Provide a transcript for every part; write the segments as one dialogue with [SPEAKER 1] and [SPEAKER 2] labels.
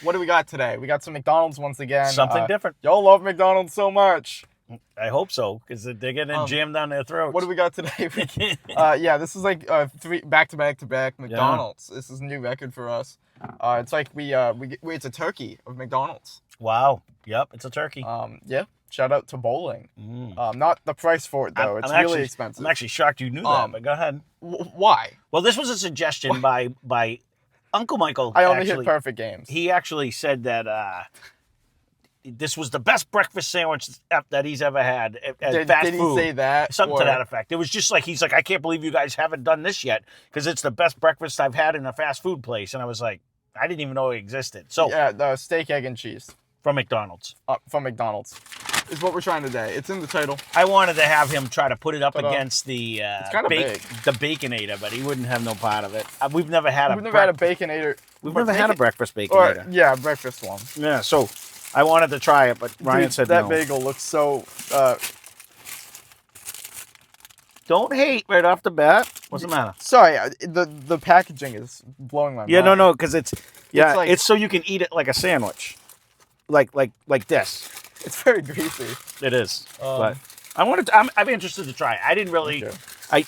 [SPEAKER 1] What do we got today? We got some McDonald's once again.
[SPEAKER 2] Something different.
[SPEAKER 1] Y'all love McDonald's so much.
[SPEAKER 2] I hope so, because they're getting jammed down their throats.
[SPEAKER 1] What do we got today? Yeah, this is like 3 back-to-back McDonald's. Yeah. This is a new record for us. It's like it's a turkey of McDonald's.
[SPEAKER 2] Wow. Yep, it's a turkey.
[SPEAKER 1] Yeah. Shout out to bowling. Not the price for it though. It's really expensive.
[SPEAKER 2] I'm actually shocked you knew that. But go ahead.
[SPEAKER 1] Why?
[SPEAKER 2] Well, this was a suggestion by Uncle Michael.
[SPEAKER 1] I only hit perfect games.
[SPEAKER 2] He actually said that this was the best breakfast sandwich that he's ever had at fast food.
[SPEAKER 1] Did he say that?
[SPEAKER 2] Something to that effect. It was just like, he's like, I can't believe you guys haven't done this yet, because it's the best breakfast I've had in a fast food place. And I was like, I didn't even know it existed. So
[SPEAKER 1] yeah, the steak, egg, and cheese.
[SPEAKER 2] From McDonald's.
[SPEAKER 1] From McDonald's. Is what we're trying today. It's in the title.
[SPEAKER 2] I wanted to have him try to put it up against the
[SPEAKER 1] the
[SPEAKER 2] Baconator, but he wouldn't have no part of it. We've never had
[SPEAKER 1] a Baconator.
[SPEAKER 2] We've never had a breakfast Baconator.
[SPEAKER 1] Yeah, breakfast one.
[SPEAKER 2] Yeah, so I wanted to try it, but Ryan said no.
[SPEAKER 1] That bagel looks so...
[SPEAKER 2] Don't hate right off the bat. What's the matter?
[SPEAKER 1] Sorry, the packaging is blowing my mind.
[SPEAKER 2] Yeah, no, because it's so you can eat it like a sandwich. Like this.
[SPEAKER 1] It's very greasy.
[SPEAKER 2] It is. But I'm interested to try it. I didn't really...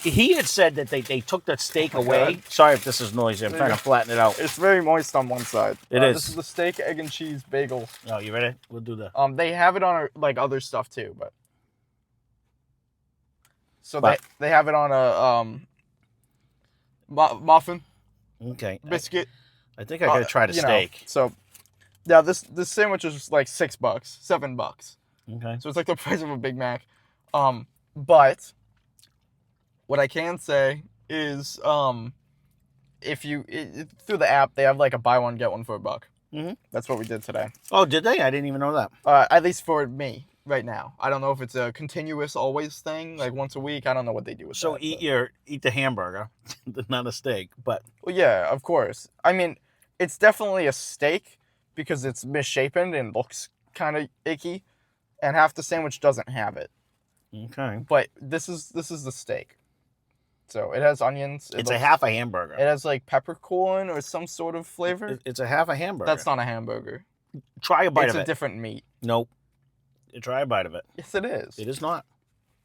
[SPEAKER 2] He had said that they took the steak away. God. Sorry if this is noisy. I'm trying to flatten it out.
[SPEAKER 1] It's very moist on one side.
[SPEAKER 2] It is.
[SPEAKER 1] This is the steak, egg, and cheese bagel.
[SPEAKER 2] Oh, you ready? We'll do that.
[SPEAKER 1] They have it on like other stuff too, but... So they have it on a muffin.
[SPEAKER 2] Okay.
[SPEAKER 1] Biscuit.
[SPEAKER 2] I think I gotta try the steak.
[SPEAKER 1] So... Yeah, this sandwich is like $6, $7.
[SPEAKER 2] Okay.
[SPEAKER 1] So it's like the price of a Big Mac. But what I can say is, if you through the app, they have like a buy one get one for $1.
[SPEAKER 2] Mm-hmm.
[SPEAKER 1] That's what we did today.
[SPEAKER 2] Oh, did they? I didn't even know that.
[SPEAKER 1] At least for me right now. I don't know if it's a continuous always thing, like once a week. I don't know what they do with that.
[SPEAKER 2] So eat the hamburger, not a steak. But
[SPEAKER 1] well, yeah, of course. I mean, it's definitely a steak, because it's misshapen and looks kind of icky, and half the sandwich doesn't have it.
[SPEAKER 2] Okay.
[SPEAKER 1] But this is the steak. So it has onions.
[SPEAKER 2] It's a half a hamburger.
[SPEAKER 1] It has like peppercorn or some sort of flavor.
[SPEAKER 2] It's a half a hamburger.
[SPEAKER 1] That's not a hamburger.
[SPEAKER 2] Try a bite of it.
[SPEAKER 1] It's a different meat.
[SPEAKER 2] Nope. Try a bite of it.
[SPEAKER 1] Yes, it is.
[SPEAKER 2] It is not.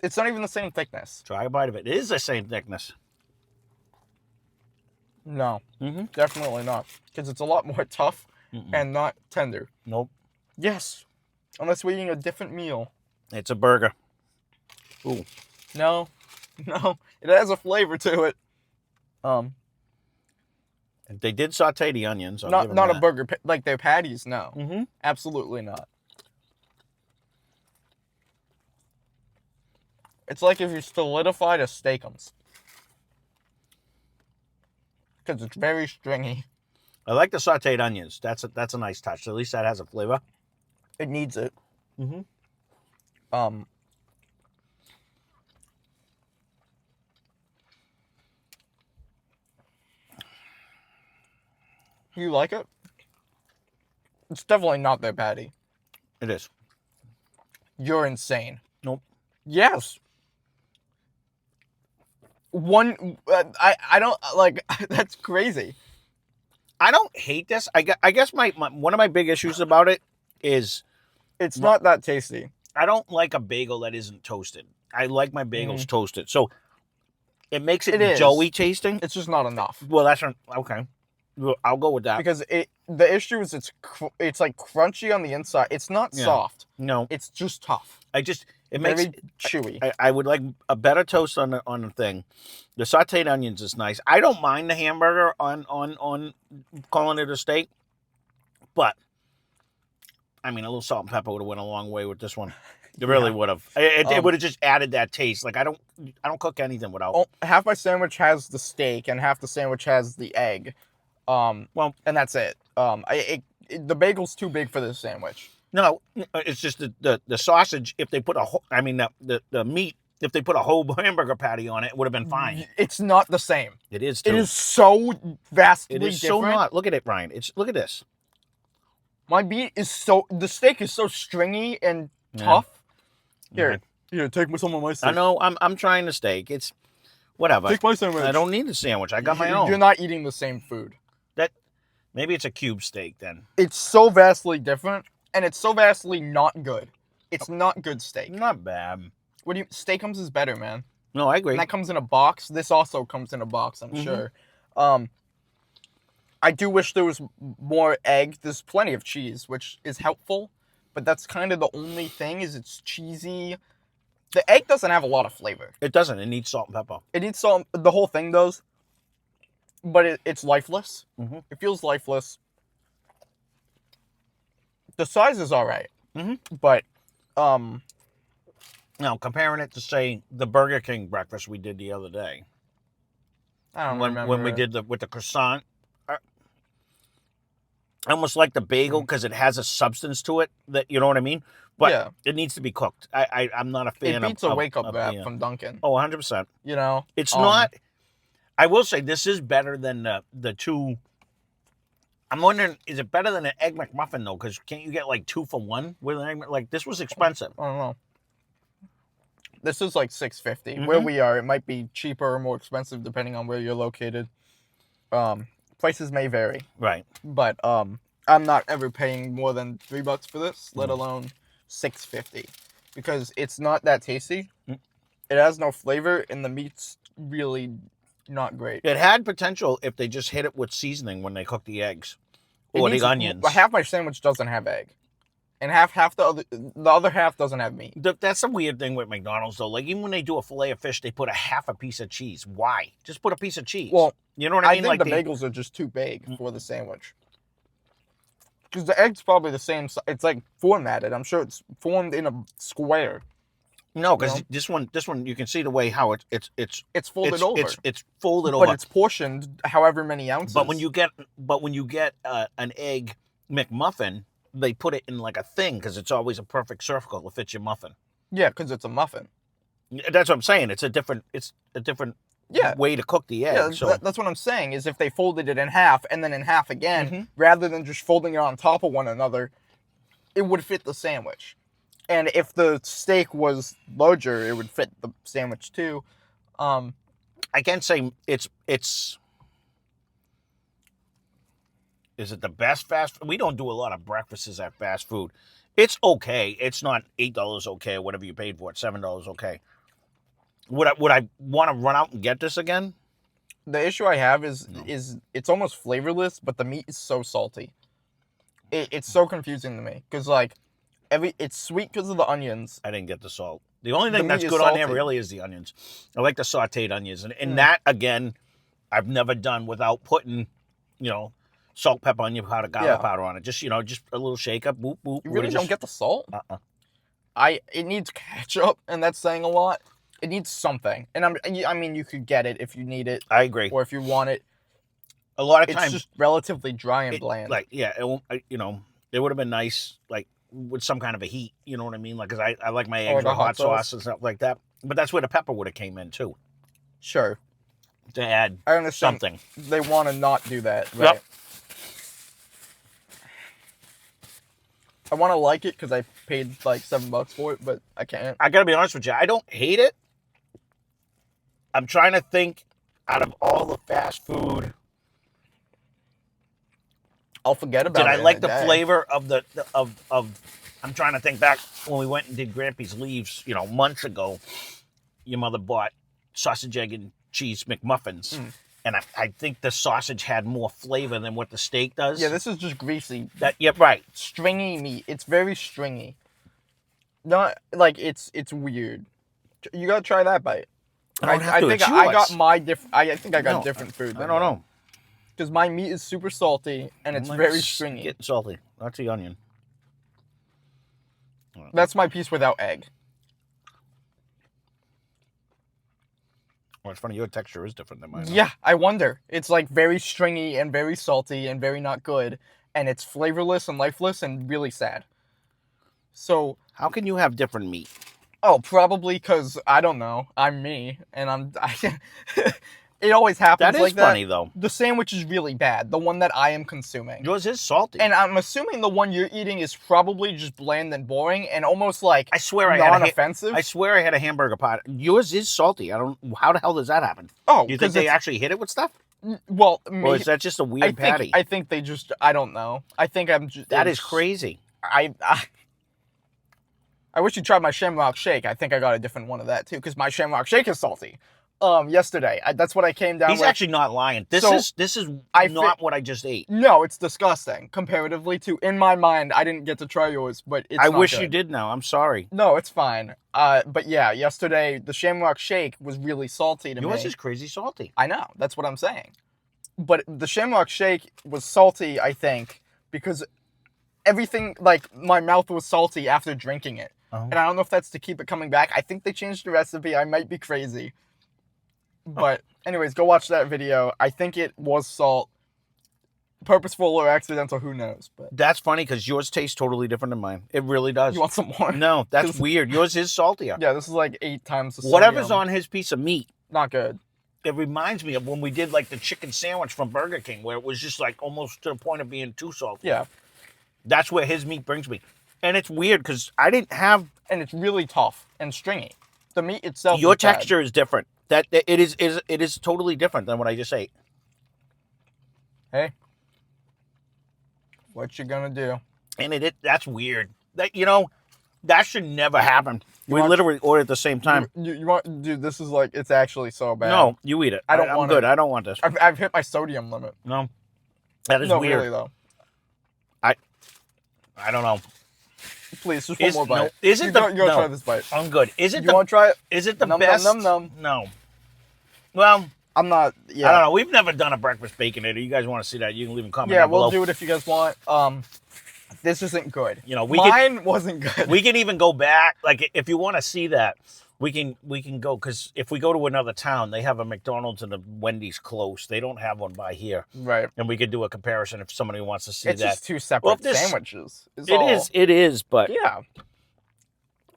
[SPEAKER 1] It's not even the same thickness.
[SPEAKER 2] Try a bite of it. It is the same thickness.
[SPEAKER 1] No. Definitely not. Because it's a lot more tough. And not tender.
[SPEAKER 2] Nope.
[SPEAKER 1] Yes. Unless we're eating a different meal.
[SPEAKER 2] It's a burger. Ooh.
[SPEAKER 1] No. It has a flavor to it.
[SPEAKER 2] They did saute the onions.
[SPEAKER 1] Not a burger. Like their patties, no. Absolutely not. It's like if you solidified a steakums. Because it's very stringy.
[SPEAKER 2] I like the sauteed onions. That's a nice touch. At least that has a flavor.
[SPEAKER 1] It needs it. You like it? It's definitely not their patty.
[SPEAKER 2] It is.
[SPEAKER 1] You're insane.
[SPEAKER 2] Nope.
[SPEAKER 1] Yes. I don't like. That's crazy.
[SPEAKER 2] I don't hate this. I guess my one of my big issues about it is
[SPEAKER 1] it's not that tasty.
[SPEAKER 2] I don't like a bagel that isn't toasted. I like my bagels toasted. So it makes it doughy tasting.
[SPEAKER 1] It's just not enough.
[SPEAKER 2] Well, that's okay. I'll go with that.
[SPEAKER 1] Because the issue is it's like crunchy on the inside. It's not soft.
[SPEAKER 2] No.
[SPEAKER 1] It's just tough.
[SPEAKER 2] It makes
[SPEAKER 1] very chewy.
[SPEAKER 2] I would like a better toast on the thing. The sauteed onions is nice. I don't mind the hamburger on calling it a steak, but I mean a little salt and pepper would have went a long way with this one. It really would have. It would have just added that taste. Like I don't cook anything without.
[SPEAKER 1] Half my sandwich has the steak and half the sandwich has the egg. And that's it. The bagel's too big for this sandwich.
[SPEAKER 2] No, it's just the sausage. If they put the meat, if they put a whole hamburger patty on it, it would have been fine.
[SPEAKER 1] It's not the same.
[SPEAKER 2] It is too.
[SPEAKER 1] It is so vastly different.
[SPEAKER 2] It is so not. Look at it, Ryan. Look at this.
[SPEAKER 1] My meat is the steak is so stringy and tough. Here, take some of my steak.
[SPEAKER 2] I know. I'm trying the steak. It's whatever.
[SPEAKER 1] Take my sandwich.
[SPEAKER 2] I don't need the sandwich. I got my own.
[SPEAKER 1] You're not eating the same food.
[SPEAKER 2] Maybe it's a cube steak then.
[SPEAKER 1] It's so vastly different, and it's so vastly not good. It's not good steak.
[SPEAKER 2] Not bad.
[SPEAKER 1] What do you? Steakums is better, man.
[SPEAKER 2] No, I agree.
[SPEAKER 1] And that comes in a box. This also comes in a box, I'm sure. I do wish there was more egg. There's plenty of cheese, which is helpful, but that's kind of the only thing. Is it's cheesy. The egg doesn't have a lot of flavor.
[SPEAKER 2] It doesn't. It needs salt and pepper.
[SPEAKER 1] It needs salt. The whole thing does, but it's lifeless.
[SPEAKER 2] Mm-hmm.
[SPEAKER 1] It feels lifeless. The size is all right, but
[SPEAKER 2] now comparing it to say the Burger King breakfast we did the other day.
[SPEAKER 1] I don't remember
[SPEAKER 2] when we did with the croissant. I almost like the bagel because it has a substance to it that you know what I mean. But it needs to be cooked. I'm not a fan.
[SPEAKER 1] It beats a wake up wrap from Dunkin'.
[SPEAKER 2] Oh, 100%.
[SPEAKER 1] You know,
[SPEAKER 2] it's not. I will say this is better than the two. I'm wondering, is it better than an Egg McMuffin though? Because can't you get like 2 for 1 with an egg? Like this was expensive.
[SPEAKER 1] I don't know. This is like $6.50. Where we are, it might be cheaper or more expensive depending on where you're located. Prices may vary.
[SPEAKER 2] Right.
[SPEAKER 1] But I'm not ever paying more than $3 for this, let alone $6.50, because it's not that tasty. It has no flavor, and the meat's really not great.
[SPEAKER 2] It had potential if they just hit it with seasoning when they cook the eggs or the onions.
[SPEAKER 1] Half my sandwich doesn't have egg, and half the other half doesn't have meat.
[SPEAKER 2] That's a weird thing with McDonald's though. Like even when they do a fillet of fish, they put a half a piece of cheese. Why? Just put a piece of cheese.
[SPEAKER 1] Well,
[SPEAKER 2] you know what I mean?
[SPEAKER 1] I think the bagels are just too big for the sandwich. Because the egg's probably the same. It's like formatted. I'm sure it's formed in a square.
[SPEAKER 2] No, because this one, you can see the way how it's
[SPEAKER 1] folded over.
[SPEAKER 2] It's folded over,
[SPEAKER 1] but it's portioned however many ounces.
[SPEAKER 2] But when you get an egg McMuffin, they put it in like a thing because it's always a perfect circle to fit your muffin.
[SPEAKER 1] Yeah, because it's a muffin.
[SPEAKER 2] That's what I'm saying. It's a different way to cook the egg.
[SPEAKER 1] Yeah,
[SPEAKER 2] so
[SPEAKER 1] that's what I'm saying. Is if they folded it in half and then in half again, rather than just folding it on top of one another, it would fit the sandwich. And if the steak was larger, it would fit the sandwich too.
[SPEAKER 2] I can't say it's. Is it the best fast food? We don't do a lot of breakfasts at fast food. It's okay. It's not $8 okay or whatever you paid for it. $7 okay. Would I want to run out and get this again?
[SPEAKER 1] The issue I have is it's almost flavorless, but the meat is so salty. It's so confusing to me because like it's sweet because of the onions.
[SPEAKER 2] I didn't get the salt. The only thing that's good on there really is the onions. I like the sautéed onions, and that again, I've never done without putting, salt, pepper, onion powder, garlic powder on it. Just just a little shake up, boop boop.
[SPEAKER 1] You really don't get the salt. It needs ketchup, and that's saying a lot. It needs something, and I mean, you could get it if you need it.
[SPEAKER 2] I agree.
[SPEAKER 1] Or if you want it.
[SPEAKER 2] A lot of times,
[SPEAKER 1] it's just relatively dry and bland.
[SPEAKER 2] Like, yeah, it won't. It would have been nice, like with some kind of a heat. You know what I mean? Like, cause I like my eggs with hot sauce and stuff like that. But that's where the pepper would have came in too.
[SPEAKER 1] Sure.
[SPEAKER 2] To add
[SPEAKER 1] I understand
[SPEAKER 2] something.
[SPEAKER 1] They want to not do that, right?
[SPEAKER 2] Yep.
[SPEAKER 1] I want to like it because I paid like $7 for it, but I can't.
[SPEAKER 2] I gotta be honest with you. I don't hate it. I'm trying to think out of all the fast food.
[SPEAKER 1] I'll forget about it.
[SPEAKER 2] Did I like the flavor of I'm trying to think back when we went and did Grampy's Leaves, months ago. Your mother bought sausage, egg, and cheese McMuffins. And I think the sausage had more flavor than what the steak does.
[SPEAKER 1] Yeah, this is just greasy.
[SPEAKER 2] Right.
[SPEAKER 1] Stringy meat. It's very stringy. Not like it's weird. You gotta try that bite. I think I got different food.
[SPEAKER 2] I don't know.
[SPEAKER 1] Because my meat is super salty and it's very stringy.
[SPEAKER 2] Getting salty. That's the onion.
[SPEAKER 1] That's my piece without egg.
[SPEAKER 2] Well, it's funny. Your texture is different than mine.
[SPEAKER 1] Yeah, I wonder. It's like very stringy and very salty and very not good. And it's flavorless and lifeless and really sad. So
[SPEAKER 2] how can you have different meat?
[SPEAKER 1] Oh, probably because, I don't know, I'm me, and it always happens like that.
[SPEAKER 2] That is funny, though.
[SPEAKER 1] The sandwich is really bad, the one that I am consuming.
[SPEAKER 2] Yours is salty.
[SPEAKER 1] And I'm assuming the one you're eating is probably just bland and boring and almost like
[SPEAKER 2] non-offensive. I swear I had a hamburger pot. Yours is salty. How the hell does that happen?
[SPEAKER 1] Oh,
[SPEAKER 2] you think they actually hit it with stuff?
[SPEAKER 1] Well,
[SPEAKER 2] Or is that just a weird patty?
[SPEAKER 1] I think they just. I don't know. I think I'm just.
[SPEAKER 2] That is crazy.
[SPEAKER 1] I wish you tried my Shamrock Shake. I think I got a different one of that too, because my Shamrock Shake is salty. Yesterday, that's what I came down with.
[SPEAKER 2] He's actually not lying. This is not what I just ate.
[SPEAKER 1] No, it's disgusting comparatively to. In my mind, I didn't get to try yours, but it's.
[SPEAKER 2] I wish
[SPEAKER 1] good.
[SPEAKER 2] you did now. I'm sorry.
[SPEAKER 1] No, it's fine. But yeah, yesterday the Shamrock Shake was really salty to me.
[SPEAKER 2] Yours is crazy salty.
[SPEAKER 1] I know. That's what I'm saying. But the Shamrock Shake was salty, I think, because everything, like, my mouth was salty after drinking it. And I don't know if that's to keep it coming back. I think they changed the recipe. I might be crazy. But anyways, go watch that video. I think it was salt. Purposeful or accidental, who knows? But
[SPEAKER 2] that's funny because yours tastes totally different than mine. It really does.
[SPEAKER 1] You want some more?
[SPEAKER 2] No, that's weird. Yours is saltier.
[SPEAKER 1] Yeah, this is like 8 times the sodium.
[SPEAKER 2] Whatever's on his piece of meat.
[SPEAKER 1] Not good.
[SPEAKER 2] It reminds me of when we did like the chicken sandwich from Burger King, where it was just like almost to the point of being too salty.
[SPEAKER 1] Yeah.
[SPEAKER 2] That's where his meat brings me. And it's weird because I didn't have...
[SPEAKER 1] And it's really tough and stringy. The meat itself
[SPEAKER 2] Your
[SPEAKER 1] is bad.
[SPEAKER 2] texture is different. It is totally different than what I just ate.
[SPEAKER 1] Hey. What you gonna do?
[SPEAKER 2] And that's weird. That should never happen. We literally ordered at the same time.
[SPEAKER 1] You want... Dude, this is like... It's actually so bad.
[SPEAKER 2] No, you eat it. I'm good. I don't want this.
[SPEAKER 1] I've hit my sodium limit.
[SPEAKER 2] No. That is
[SPEAKER 1] no,
[SPEAKER 2] weird.
[SPEAKER 1] Really, though.
[SPEAKER 2] I don't know.
[SPEAKER 1] Please, just one more bite.
[SPEAKER 2] No, is it
[SPEAKER 1] you gotta try this bite.
[SPEAKER 2] I'm good. You
[SPEAKER 1] want to try it?
[SPEAKER 2] Is it the
[SPEAKER 1] num,
[SPEAKER 2] best?
[SPEAKER 1] Num, num, num.
[SPEAKER 2] No. Well,
[SPEAKER 1] I'm not. Yeah.
[SPEAKER 2] I don't know. We've never done a breakfast baconator. You guys want to see that? You can leave a comment.
[SPEAKER 1] Yeah,
[SPEAKER 2] down
[SPEAKER 1] we'll
[SPEAKER 2] below.
[SPEAKER 1] do it if you guys want. This isn't good.
[SPEAKER 2] Mine
[SPEAKER 1] wasn't good.
[SPEAKER 2] We can even go back. Like, if you want to see that, we can go, because if we go to another town, they have a McDonald's and a Wendy's close. They don't have one by here.
[SPEAKER 1] Right.
[SPEAKER 2] And we could do a comparison if somebody wants to see
[SPEAKER 1] it's
[SPEAKER 2] that.
[SPEAKER 1] It's just 2 separate sandwiches.
[SPEAKER 2] It is, but
[SPEAKER 1] yeah.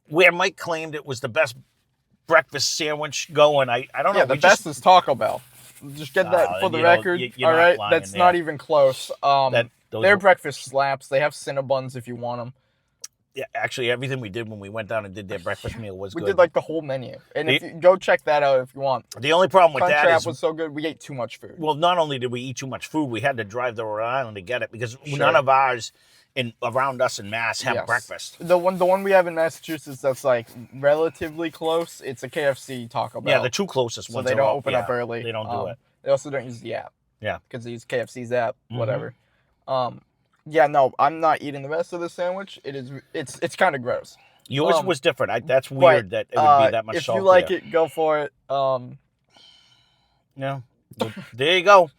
[SPEAKER 2] Where Mike claimed it was the best breakfast sandwich going, I don't know.
[SPEAKER 1] Yeah, the best is Taco Bell. Just get that for the record. All right, that's not even close. Their breakfast slaps. They have Cinnabons if you want them.
[SPEAKER 2] Yeah, actually, everything we did when we went down and did their breakfast meal was good.
[SPEAKER 1] We did like the whole menu, and if you go check that out if you want.
[SPEAKER 2] The only problem with that is
[SPEAKER 1] was so good. We ate too much food.
[SPEAKER 2] Well, not only did we eat too much food, we had to drive to Rhode Island to get it because none of ours around us in Mass have breakfast.
[SPEAKER 1] The one we have in Massachusetts that's like relatively close. It's a KFC Taco Bell.
[SPEAKER 2] Yeah, the 2 closest ones.
[SPEAKER 1] So they don't open up early.
[SPEAKER 2] They don't do it.
[SPEAKER 1] They also don't use the app.
[SPEAKER 2] Yeah,
[SPEAKER 1] because they use KFC's app. Whatever. Yeah, no, I'm not eating the rest of the sandwich. It's kind of gross.
[SPEAKER 2] Yours was different. That's weird that it would be that much saltier.
[SPEAKER 1] If you like it, go for it.
[SPEAKER 2] Yeah, there you go.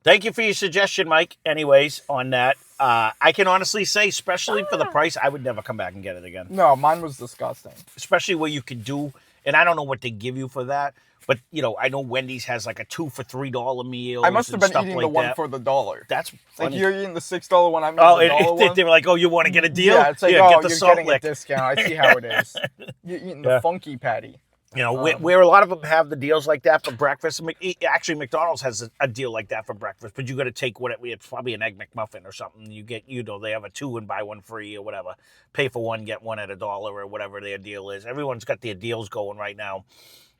[SPEAKER 2] Thank you for your suggestion, Mike. Anyways, on that, I can honestly say, especially for the price, I would never come back and get it again.
[SPEAKER 1] No, mine was disgusting.
[SPEAKER 2] Especially where you could do, and I don't know what they give you for that, but I know Wendy's has like a 2 for $3 meal.
[SPEAKER 1] I must have been eating the one for the $1.
[SPEAKER 2] That's funny.
[SPEAKER 1] Like you're eating the $6 one. I'm eating the $1 one.
[SPEAKER 2] They were like, "Oh, you want to get a deal?
[SPEAKER 1] Yeah, it's like,
[SPEAKER 2] get the
[SPEAKER 1] you're
[SPEAKER 2] salt
[SPEAKER 1] getting
[SPEAKER 2] lick.
[SPEAKER 1] a discount. I see how it is. You're eating the funky patty.
[SPEAKER 2] Where a lot of them have the deals like that for breakfast. Actually, McDonald's has a deal like that for breakfast, but you got to take it's probably an Egg McMuffin or something. You get, they have a 2 and buy 1 free or whatever. Pay for 1, get 1 at $1 or whatever their deal is. Everyone's got their deals going right now.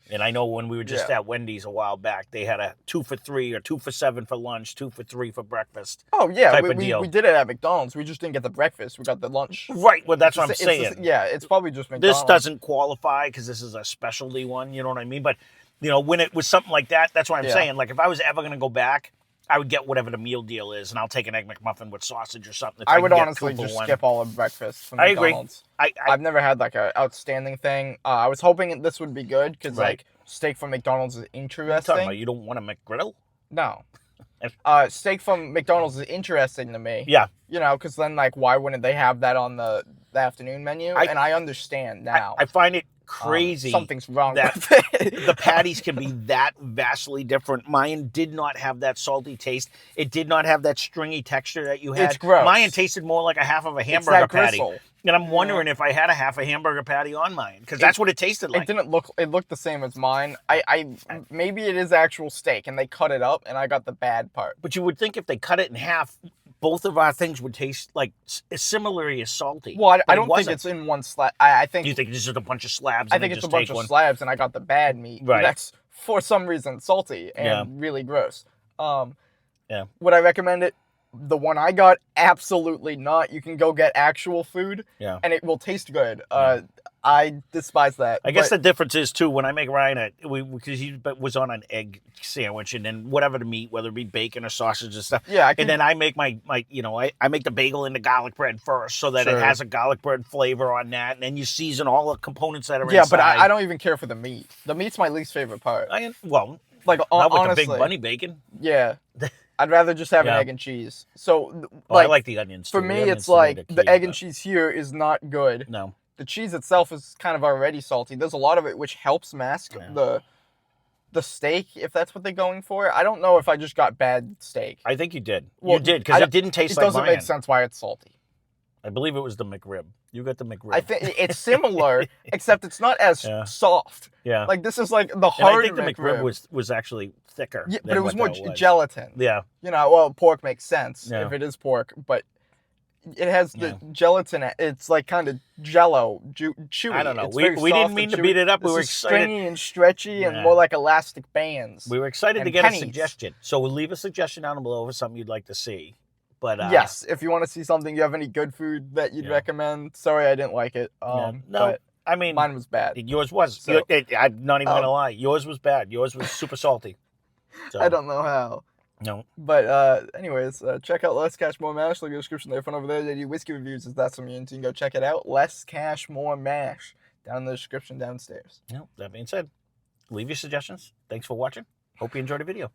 [SPEAKER 2] And I know when we were just at Wendy's a while back, they had a 2 for $3 or 2 for $7 for lunch, 2 for $3 for breakfast.
[SPEAKER 1] Oh yeah,
[SPEAKER 2] we
[SPEAKER 1] did it at McDonald's. We just didn't get the breakfast. We got the lunch.
[SPEAKER 2] Right. Well, that's what I'm saying.
[SPEAKER 1] It's probably just McDonald's.
[SPEAKER 2] This doesn't qualify because this is a specialty one. You know what I mean? But when it was something like that, that's what I'm saying. Like if I was ever going to go back, I would get whatever the meal deal is, and I'll take an Egg McMuffin with sausage or something.
[SPEAKER 1] I would honestly just skip all of breakfast from McDonald's.
[SPEAKER 2] I agree.
[SPEAKER 1] I've never had like an outstanding thing. I was hoping this would be good because like steak from McDonald's is interesting.
[SPEAKER 2] You don't want a McGriddle?
[SPEAKER 1] No. Steak from McDonald's is interesting to me.
[SPEAKER 2] Yeah.
[SPEAKER 1] Because then like why wouldn't they have that on the afternoon menu? And I understand now.
[SPEAKER 2] I find it crazy.
[SPEAKER 1] Something's wrong with
[SPEAKER 2] it. The patties can be that vastly different. Mine did not have that salty taste. It did not have that stringy texture that you had.
[SPEAKER 1] It's gross.
[SPEAKER 2] Mine tasted more like a half of a hamburger patty. And I'm wondering if I had a half a hamburger patty on mine, because that's what it tasted like.
[SPEAKER 1] It looked the same as mine. Maybe it is actual steak and they cut it up and I got the bad part.
[SPEAKER 2] But you would think if they cut it in half, both of our things would taste like similarly as salty.
[SPEAKER 1] Well, I don't think it's in one slab. I think
[SPEAKER 2] you think it's just a bunch of slabs.
[SPEAKER 1] I think it's a bunch of slabs, and I got the bad meat.
[SPEAKER 2] Right.
[SPEAKER 1] That's for some reason salty and really gross.
[SPEAKER 2] Yeah.
[SPEAKER 1] Would I recommend it? The one I got, absolutely not. You can go get actual food,
[SPEAKER 2] Yeah.
[SPEAKER 1] and it will taste good. I despise that.
[SPEAKER 2] I guess the difference is too when I make Ryan because he was on an egg sandwich and then whatever the meat, whether it be bacon or sausage and stuff.
[SPEAKER 1] Yeah,
[SPEAKER 2] and then I make my I make the bagel in the garlic bread first so that it has a garlic bread flavor on that, and then you season all the components that are inside.
[SPEAKER 1] Yeah, but I don't even care for the meat. The meat's my least favorite part.
[SPEAKER 2] Like
[SPEAKER 1] not
[SPEAKER 2] with
[SPEAKER 1] honestly,
[SPEAKER 2] the big bunny bacon.
[SPEAKER 1] Yeah. I'd rather just have an egg and cheese. So, like,
[SPEAKER 2] I like the onions too.
[SPEAKER 1] For me, it's like the egg and cheese here is not good.
[SPEAKER 2] No.
[SPEAKER 1] The cheese itself is kind of already salty. There's a lot of it which helps mask the steak, if that's what they're going for. I don't know if I just got bad steak.
[SPEAKER 2] I think you did.
[SPEAKER 1] Well,
[SPEAKER 2] you did, because it didn't taste like mine.
[SPEAKER 1] It doesn't make sense why it's salty.
[SPEAKER 2] I believe it was the McRib. You got the McRib.
[SPEAKER 1] I think it's similar, except it's not as soft.
[SPEAKER 2] Yeah.
[SPEAKER 1] Like, this is like the hard
[SPEAKER 2] McRib. I think the McRib was actually thicker.
[SPEAKER 1] Yeah, but it was more gelatin.
[SPEAKER 2] Yeah.
[SPEAKER 1] You know, well, pork makes sense
[SPEAKER 2] Yeah.
[SPEAKER 1] if it is pork, but it has the gelatin. It's like kind of jello, chewy.
[SPEAKER 2] I don't know.
[SPEAKER 1] It's
[SPEAKER 2] We
[SPEAKER 1] very
[SPEAKER 2] didn't
[SPEAKER 1] soft
[SPEAKER 2] mean
[SPEAKER 1] and
[SPEAKER 2] to
[SPEAKER 1] chewy.
[SPEAKER 2] beat it up. We
[SPEAKER 1] This
[SPEAKER 2] were
[SPEAKER 1] is
[SPEAKER 2] excited.
[SPEAKER 1] stringy and stretchy and more like elastic bands.
[SPEAKER 2] We were excited to
[SPEAKER 1] and
[SPEAKER 2] get
[SPEAKER 1] pennies.
[SPEAKER 2] a suggestion. So we'll leave a suggestion down below for something you'd like to see. But
[SPEAKER 1] yes, if you want to see something, you have any good food that you'd recommend. Sorry, I didn't like it.
[SPEAKER 2] No,
[SPEAKER 1] but
[SPEAKER 2] I mean,
[SPEAKER 1] mine was bad.
[SPEAKER 2] Yours was.
[SPEAKER 1] So,
[SPEAKER 2] I'm not even gonna lie. Yours was bad. Yours was super salty. So,
[SPEAKER 1] I don't know how.
[SPEAKER 2] No.
[SPEAKER 1] But anyways, check out Less Cash More Mash. Look at the description there. Fun over there. They do whiskey reviews. If that's something you're into, you can go check it out. Less Cash More Mash down in the description downstairs.
[SPEAKER 2] That being said, leave your suggestions. Thanks for watching. Hope you enjoyed the video.